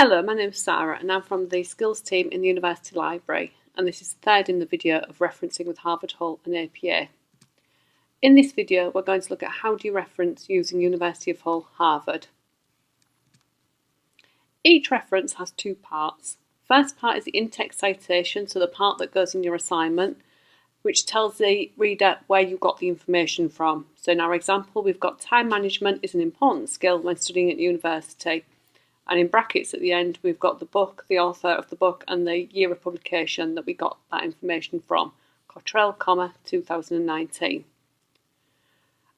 Hello, my name is Sarah and I'm from the Skills team in the University Library, and this is the third in the video of referencing with Harvard, Hull and APA. In this video we're going to look at how do you reference using University of Hull, Harvard. Each reference has two parts. First part is the in-text citation, so the part that goes in your assignment, which tells the reader where you got the information from. So in our example we've got time management is an important skill when studying at university. And in brackets at the end, we've got the book, the author of the book, and the year of publication that we got that information from. Cottrell, 2019.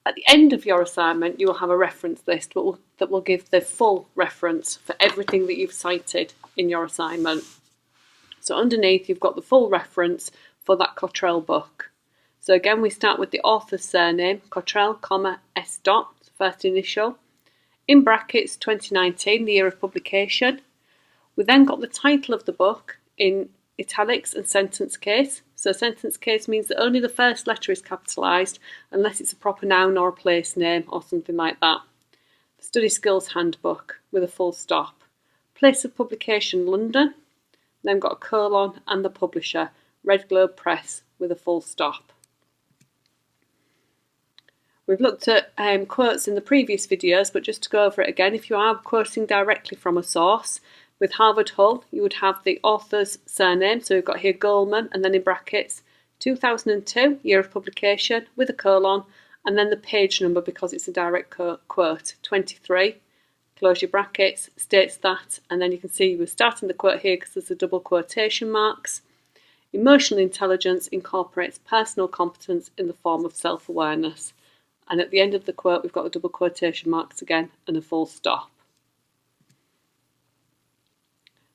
At the end of your assignment, you will have a reference list that will give the full reference for everything that you've cited in your assignment. So underneath, you've got the full reference for that Cottrell book. So again, we start with the author's surname, Cottrell, S. First initial. In brackets 2019, the year of publication. We then got the title of the book in italics and sentence case. So sentence case means that only the first letter is capitalised unless it's a proper noun or a place name or something like that. The Study Skills Handbook with a full stop. Place of publication, London. Then got a colon and the publisher, Red Globe Press, with a full stop. We've looked at quotes in the previous videos, but just to go over it again, if you are quoting directly from a source, with Harvard Hull, you would have the author's surname. So we've got here Goldman, and then in brackets, 2002, year of publication, with a colon, and then the page number because it's a direct quote, 23, close your brackets, states that, and then you can see we're starting the quote here because there's the double quotation marks. Emotional intelligence incorporates personal competence in the form of self-awareness. And at the end of the quote, we've got the double quotation marks again and a full stop.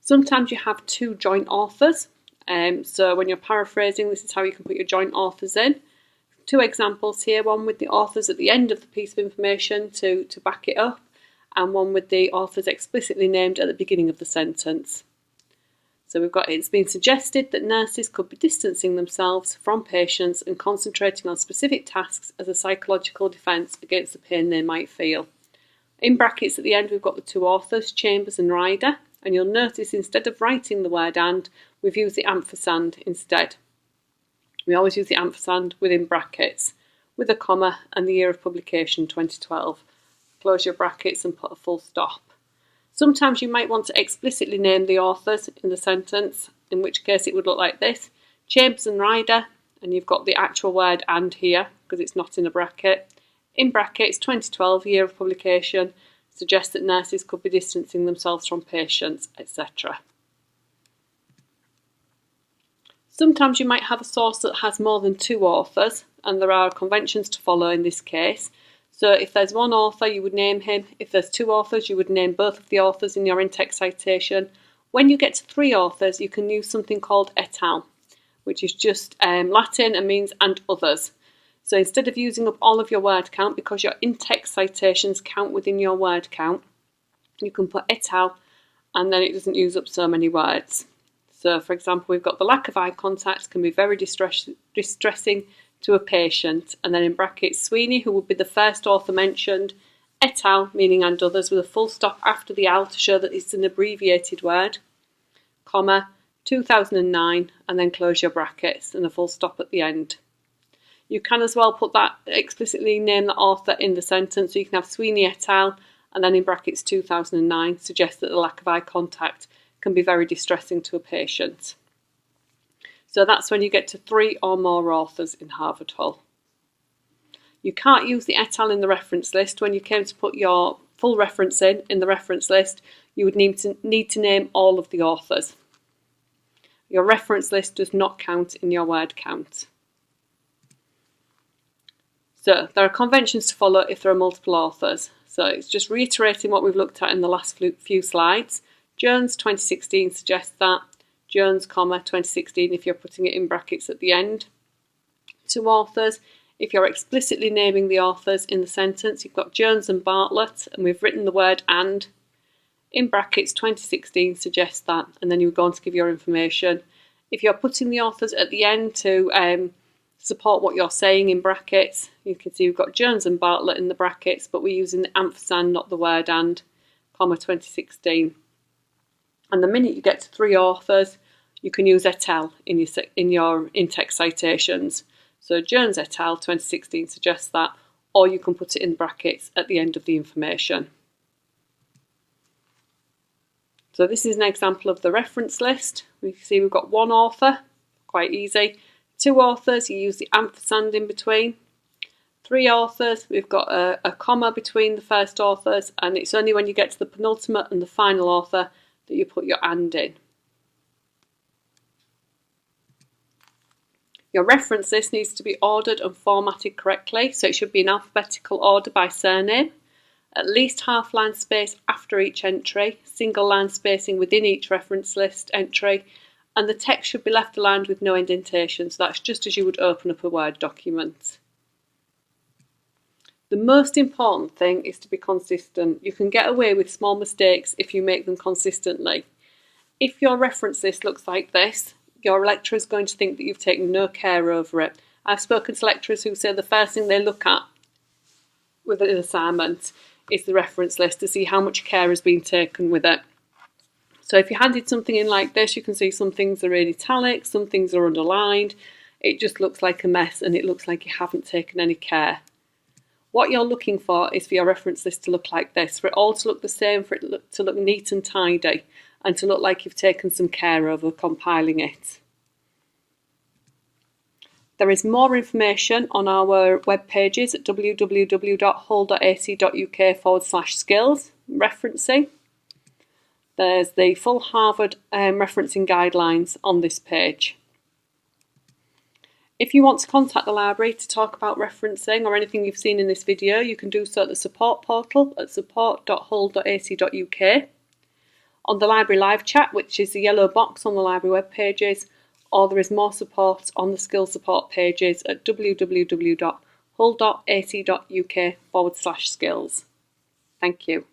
Sometimes you have two joint authors. So when you're paraphrasing, this is how you can put your joint authors in. Two examples here, one with the authors at the end of the piece of information to back it up, and one with the authors explicitly named at the beginning of the sentence. So we've got, it's been suggested that nurses could be distancing themselves from patients and concentrating on specific tasks as a psychological defence against the pain they might feel. In brackets at the end, we've got the two authors, Chambers and Ryder, and you'll notice instead of writing the word and, we've used the ampersand instead. We always use the ampersand within brackets, with a comma and the year of publication, 2012. Close your brackets and put a full stop. Sometimes you might want to explicitly name the authors in the sentence, in which case it would look like this. Chambers and Ryder, and you've got the actual word and here, because it's not in a bracket. In brackets, 2012, year of publication, suggests that nurses could be distancing themselves from patients, etc. Sometimes you might have a source that has more than two authors, and there are conventions to follow in this case. So if there's one author, you would name him. If there's two authors, you would name both of the authors in your in-text citation. When you get to three authors, you can use something called et al., which is just Latin and means and others. So instead of using up all of your word count, because your in-text citations count within your word count, you can put et al., and then it doesn't use up so many words. So for example, we've got the lack of eye contact can be very distressing to a patient, and then in brackets Sweeney, who would be the first author mentioned, et al., meaning and others, with a full stop after the al to show that it's an abbreviated word, comma, 2009, and then close your brackets and a full stop at the end. You can as well put that, explicitly name the author in the sentence, so you can have Sweeney et al., and then in brackets 2009, suggests that the lack of eye contact can be very distressing to a patient. So that's when you get to three or more authors in Harvard Hull. You can't use the et al. In the reference list. When you came to put your full reference in the reference list, you would need to name all of the authors. Your reference list does not count in your word count. So there are conventions to follow if there are multiple authors. So it's just reiterating what we've looked at in the last few slides. Jones 2016 suggests that. Jones, 2016 if you're putting it in brackets at the end. Two authors. If you're explicitly naming the authors in the sentence, you've got Jones and Bartlett, and we've written the word and. In brackets 2016 suggests that, and then you would go on to give your information. If you're putting the authors at the end to support what you're saying in brackets, you can see we've got Jones and Bartlett in the brackets, but we're using the ampersand, not the word and, 2016. And the minute you get to 3 authors, you can use et al. in your in-text citations. So Jones et al. 2016 suggests that, or you can put it in brackets at the end of the information. So this is an example of the reference list. We can see we've got 1 author, quite easy. 2 authors, you use the ampersand in between. 3 authors, we've got a comma between the first authors, and it's only when you get to the penultimate and the final author that you put your and in. Your reference list needs to be ordered and formatted correctly, so it should be in alphabetical order by surname. At least half line space after each entry, single line spacing within each reference list entry, and the text should be left aligned with no indentation, so that's just as you would open up a Word document. The most important thing is to be consistent. You can get away with small mistakes if you make them consistently. If your reference list looks like this, your lecturer is going to think that you've taken no care over it. I've spoken to lecturers who say the first thing they look at with an assignment is the reference list to see how much care has been taken with it. So if you handed something in like this, you can see some things are in italics, some things are underlined. It just looks like a mess and it looks like you haven't taken any care. What you're looking for is for your reference list to look like this, for it all to look the same, for it to look neat and tidy, and to look like you've taken some care over compiling it. There is more information on our web pages at www.hull.ac.uk/skills referencing. There's the full Harvard referencing guidelines on this page. If you want to contact the library to talk about referencing or anything you've seen in this video, you can do so at the support portal at support.hull.ac.uk, on the library live chat, which is the yellow box on the library web pages, or there is more support on the skill support pages at www.hull.ac.uk/skills. Thank you.